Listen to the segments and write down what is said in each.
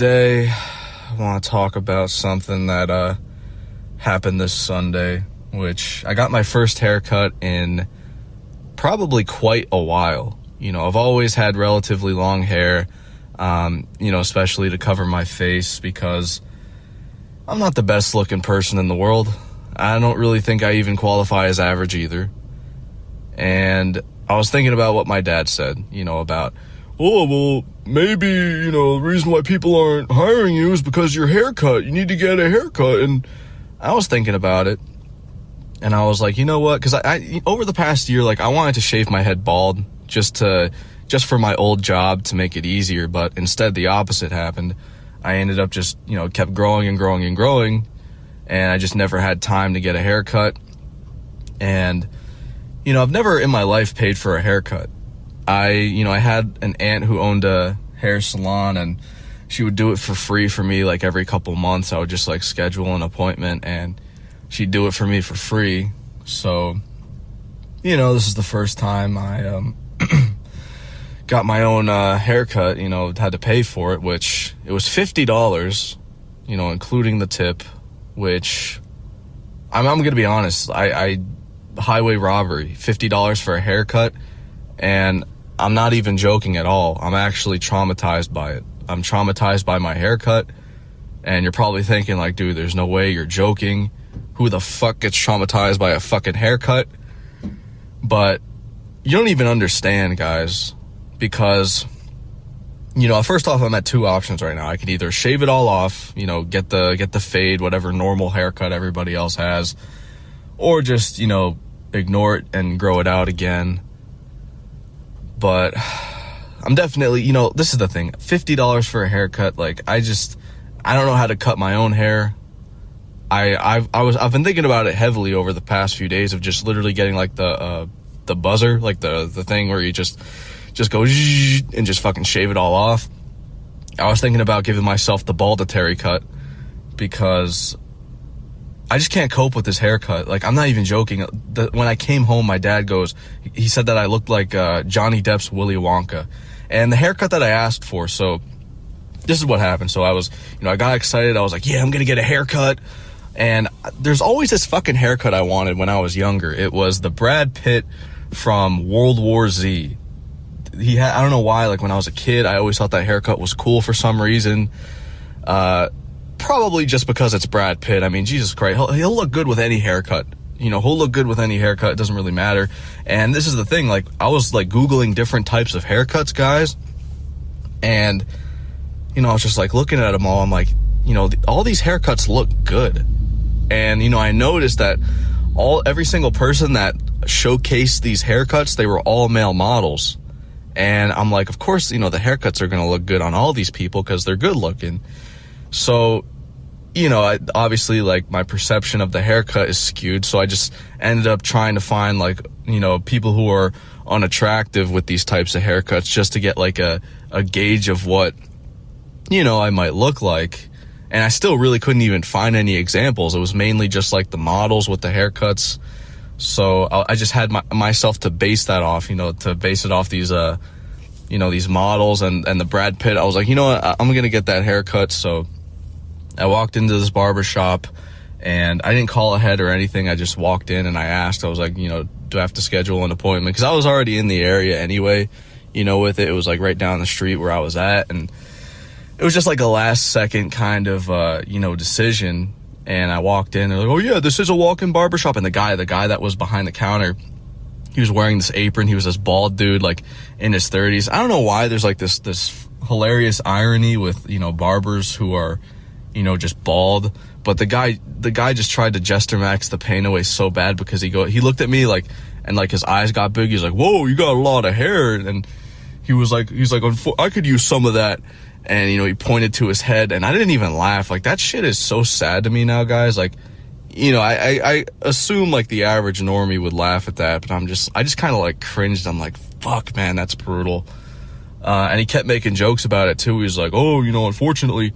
today I want to talk about something that happened this Sunday, which I got my first haircut in probably quite a while. You know, I've always had relatively long hair, especially to cover my face because I'm not the best looking person in the world. I don't really think I even qualify as average either. And I was thinking about what my dad said, about, oh, well, maybe, the reason why people aren't hiring you is because your haircut. You need to get a haircut. And I was thinking about it. And I was like, you know what? Because I over the past year, I wanted to shave my head bald just for my old job to make it easier. But instead, the opposite happened. I ended up just, kept growing and growing and growing. And I just never had time to get a haircut. And, I've never in my life paid for a haircut. I had an aunt who owned a hair salon, and she would do it for free for me, every couple months. I would just, schedule an appointment, and she'd do it for me for free. So, this is the first time I got my own haircut, had to pay for it, which it was $50, including the tip, which I'm going to be honest, I highway robbery, $50 for a haircut, and I'm not even joking at all. I'm actually traumatized by it. I'm traumatized by my haircut, and you're probably thinking, dude, there's no way you're joking. Who the fuck gets traumatized by a fucking haircut? But you don't even understand, guys, because, first off, I'm at two options right now. I could either shave it all off, get the fade, whatever normal haircut everybody else has, or just, ignore it and grow it out again. But I'm definitely, this is the thing, $50 for a haircut. I don't know how to cut my own hair. I've been thinking about it heavily over the past few days of just literally getting the buzzer, the thing where you just go and just fucking shave it all off. I was thinking about giving myself the baldetary cut because I just can't cope with this haircut. I'm not even joking. When I came home, my dad he said that I looked like Johnny Depp's Willy Wonka. And the haircut that I asked for, so this is what happened. So I was, I got excited. I was like, yeah, I'm going to get a haircut. And there's always this fucking haircut I wanted when I was younger. It was the Brad Pitt from World War Z. I don't know why, when I was a kid, I always thought that haircut was cool for some reason. Probably just because it's Brad Pitt. I mean, Jesus Christ, he'll look good with any haircut. He'll look good with any haircut. It doesn't really matter. And this is the thing, I was Googling different types of haircuts, guys. And, I was just looking at them all. I'm like, all these haircuts look good. And, I noticed that every single person that showcased these haircuts, they were all male models. And I'm like, of course, the haircuts are going to look good on all these people because they're good looking. So, obviously, my perception of the haircut is skewed. So I just ended up trying to find, people who are unattractive with these types of haircuts just to get, a gauge of what, I might look like. And I still really couldn't even find any examples. It was mainly just, the models with the haircuts. So I just had myself to base that off, to base it off these, these models and the Brad Pitt. I was like, you know what, I'm going to get that haircut. So I walked into this barber shop and I didn't call ahead or anything. I just walked in and I asked, I was like, do I have to schedule an appointment? Because I was already in the area anyway, with it. It was right down the street where I was at. And it was just a last second kind of, decision. And I walked in and they're like, oh yeah, this is a walk-in barbershop. And the guy that was behind the counter, he was wearing this apron. He was this bald dude, in his 30s. I don't know why there's this hilarious irony with, barbers who are, just bald. But the guy just tried to Jester Max the pain away so bad because he looked at me and his eyes got big. He's like, whoa, you got a lot of hair. And he's like, I could use some of that. And, he pointed to his head and I didn't even laugh. That shit is so sad to me now, guys. I assume the average normie would laugh at that, but I just kind of cringed. I'm like, fuck, man, that's brutal. And he kept making jokes about it too. He was like, oh, unfortunately,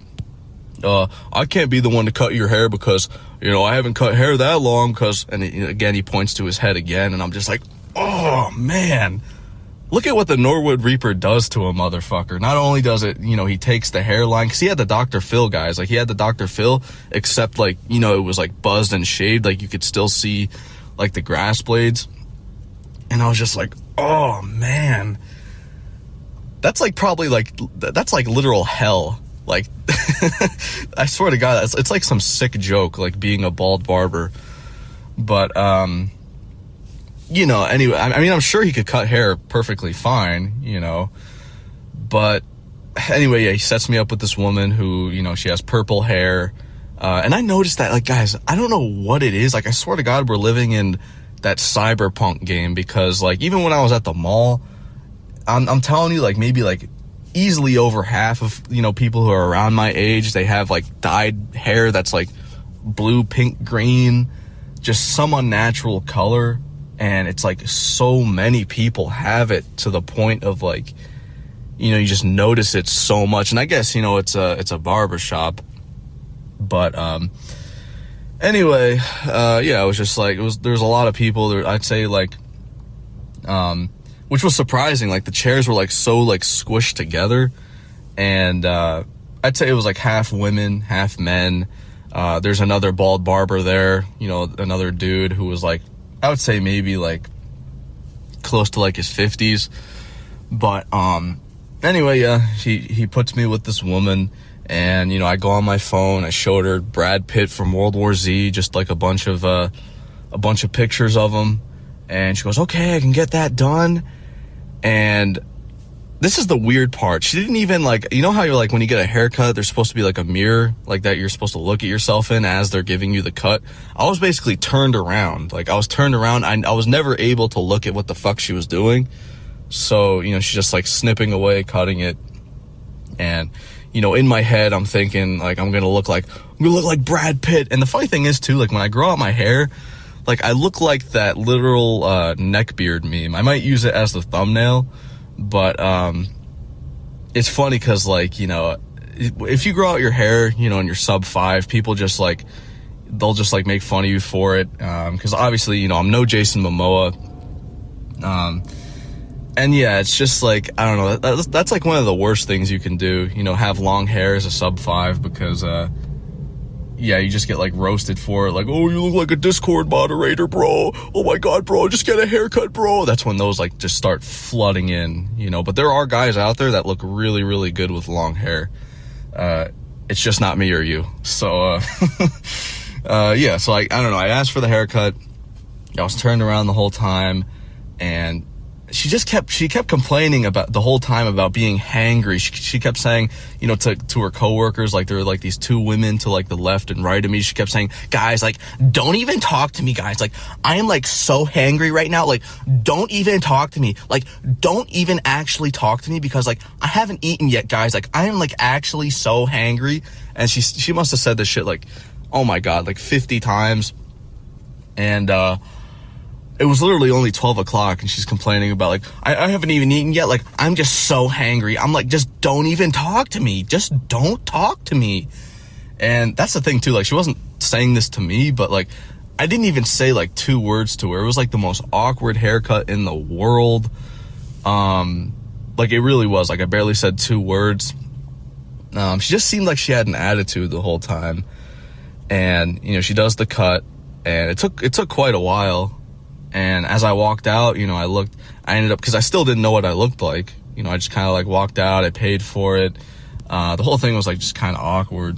I can't be the one to cut your hair because, I haven't cut hair that long again, he points to his head again. And I'm just like, oh man, look at what the Norwood Reaper does to a motherfucker. Not only does it, he takes the hairline, because he had the Dr. Phil, guys. Like, he had the Dr. Phil, except, like, it was, like, buzzed and shaved. Like, you could still see, like, the grass blades. And I was just like, oh, man. That's, like, probably, like, that's, like, literal hell. Like, I swear to God, it's like some sick joke, like, being a bald barber. But, anyway, I mean, I'm sure he could cut hair perfectly fine, but anyway, yeah, he sets me up with this woman who, she has purple hair, and I noticed that, like, guys, I don't know what it is, like, I swear to God, we're living in that cyberpunk game, because, like, even when I was at the mall, I'm telling you, like, maybe, like, easily over half of, people who are around my age, they have, like, dyed hair that's, like, blue, pink, green, just some unnatural color. And it's like so many people have it to the point of, like, you just notice it so much. And I guess, it's a barber shop. But anyway, yeah, it was just like, there's a lot of people there. I'd say, like, which was surprising. Like, the chairs were, like, so, like, squished together. And I'd say it was like half women, half men. There's another bald barber there, another dude who was, like, I would say maybe, like, close to, like, his 50s. But anyway, yeah, he puts me with this woman, and I go on my phone. I showed her Brad Pitt from World War Z, just like a bunch of pictures of him, and she goes, okay, I can get that done. And this is the weird part. She didn't even, like, how you're, like, when you get a haircut, there's supposed to be, like, a mirror, like, that you're supposed to look at yourself in as they're giving you the cut. I was basically turned around. Like, I was turned around. I was never able to look at what the fuck she was doing. So, she's just, like, snipping away, cutting it. And, in my head, I'm thinking, like, I'm gonna look like Brad Pitt. And the funny thing is, too, like, when I grow out my hair, like, I look like that literal neckbeard meme. I might use it as the thumbnail. But it's funny because, like, if you grow out your hair, and you're sub 5, people just, like, they'll just, like, make fun of you for it, because obviously, I'm no Jason Momoa, and yeah, it's just, like, I don't know, that's like one of the worst things you can do, have long hair as a sub 5, because yeah, you just get, like, roasted for it. Like, oh, you look like a Discord moderator, bro. Oh my God, bro, just get a haircut, bro. That's when those, like, just start flooding in, But there are guys out there that look really, really good with long hair. It's just not me or you. So, yeah, so I don't know. I asked for the haircut. I was turned around the whole time, and she kept complaining about the whole time about being hangry. She kept saying, to her coworkers, like, there were, like, these two women to, like, the left and right of me. She kept saying, guys, like, don't even talk to me, guys. Like, I am, like, so hangry right now. Like, don't even talk to me. Like, don't even actually talk to me, because, like, I haven't eaten yet, guys. Like, I am, like, actually so hangry. And she must have said this shit, like, oh my God, like 50 times. And, it was literally only 12 o'clock, and she's complaining about, like, I haven't even eaten yet. Like, I'm just so hangry. I'm like, just don't even talk to me. Just don't talk to me. And that's the thing, too. Like, she wasn't saying this to me, but, like, I didn't even say, like, 2 words to her. It was, like, the most awkward haircut in the world. Like, it really was. Like, I barely said 2 words. She just seemed like she had an attitude the whole time. And, she does the cut, and it took quite a while. And as I walked out, I ended up, because I still didn't know what I looked like. I just kind of, like, walked out. I paid for it. The whole thing was, like, just kind of awkward.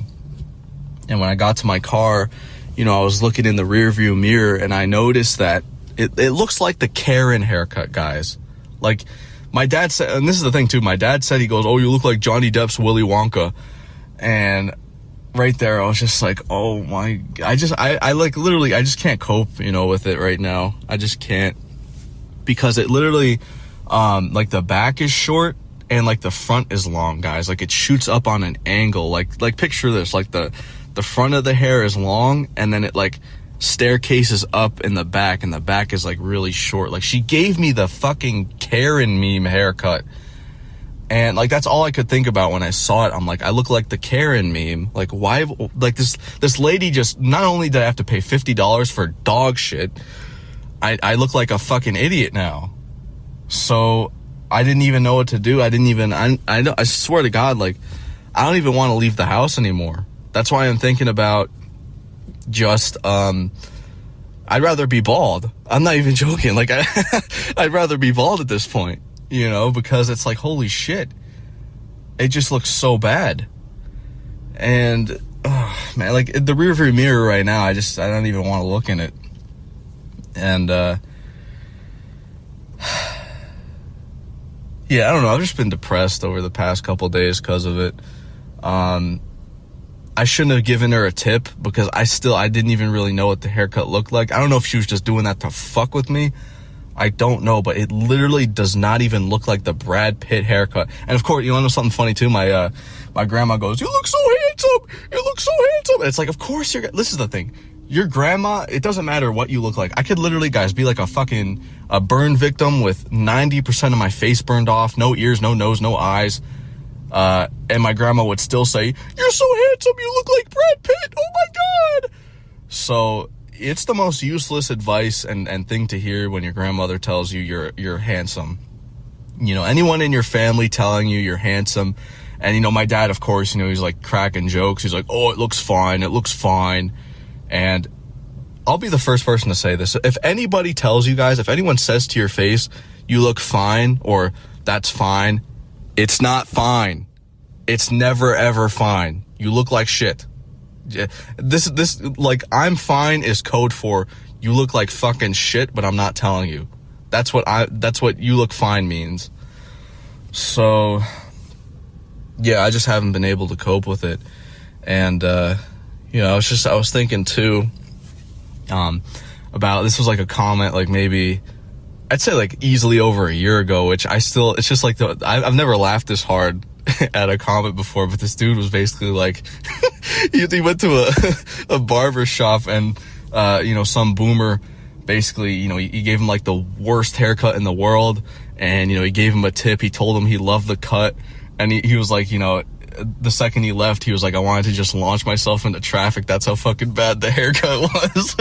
And when I got to my car, I was looking in the rearview mirror, and I noticed that it looks like the Karen haircut, guys. Like, my dad said, and this is the thing, too. My dad said, he goes, oh, you look like Johnny Depp's Willy Wonka. And right there, I was just like, oh my, I like, literally, I just can't cope, with it right now. I just can't, because it literally, like, the back is short, and, like, the front is long, guys. Like, it shoots up on an angle. Like picture this, like, the front of the hair is long, and then it, like, staircases up in the back, and the back is, like, really short. Like, she gave me the fucking Karen meme haircut. And, like, that's all I could think about when I saw it. I'm like, I look like the Karen meme. Like, why, like, this lady just, not only did I have to pay $50 for dog shit, I look like a fucking idiot now. So, I didn't even know what to do. I swear to God, like, I don't even want to leave the house anymore. That's why I'm thinking about just, I'd rather be bald. I'm not even joking. Like, I'd rather be bald at this point, you know, because it's like, holy shit. It just looks so bad. And, oh, man, like, the rearview mirror right now, I don't even want to look in it. And, yeah, I don't know. I've just been depressed over the past couple days because of it. I shouldn't have given her a tip because I didn't even really know what the haircut looked like. I don't know if she was just doing that to fuck with me. I don't know, but it literally does not even look like the Brad Pitt haircut. And of course, you want to know something funny too? My grandma goes, "You look so handsome. You look so handsome." And it's like, of course this is the thing. Your grandma, it doesn't matter what you look like. I could literally, guys, be like a burn victim with 90% of my face burned off, no ears, no nose, no eyes. And my grandma would still say, "You're so handsome, you look like Brad Pitt, oh my God." So it's the most useless advice and thing to hear when your grandmother tells you you're handsome. You know, anyone in your family telling you you're handsome. And, you know, my dad, of course, you know, he's like cracking jokes. He's like, "Oh, it looks fine. It looks fine." And I'll be the first person to say this. If anybody tells you guys, if anyone says to your face, "You look fine," or "That's fine," it's not fine. It's never, ever fine. You look like shit. This, like, "I'm fine" is code for you look like fucking shit, but I'm not telling you. That's what "you look fine" means. So, yeah, I just haven't been able to cope with it. And, you know, I was thinking too, about, this was like a comment, like maybe, I'd say like easily over a year ago, which it's just like, I've never laughed this hard at a comment before, but this dude was basically like, he went to a barber shop and, you know, some boomer basically, you know, he gave him like the worst haircut in the world. And, you know, he gave him a tip. He told him he loved the cut. And he was like, you know, the second he left, he was like, "I wanted to just launch myself into traffic. That's how fucking bad the haircut was."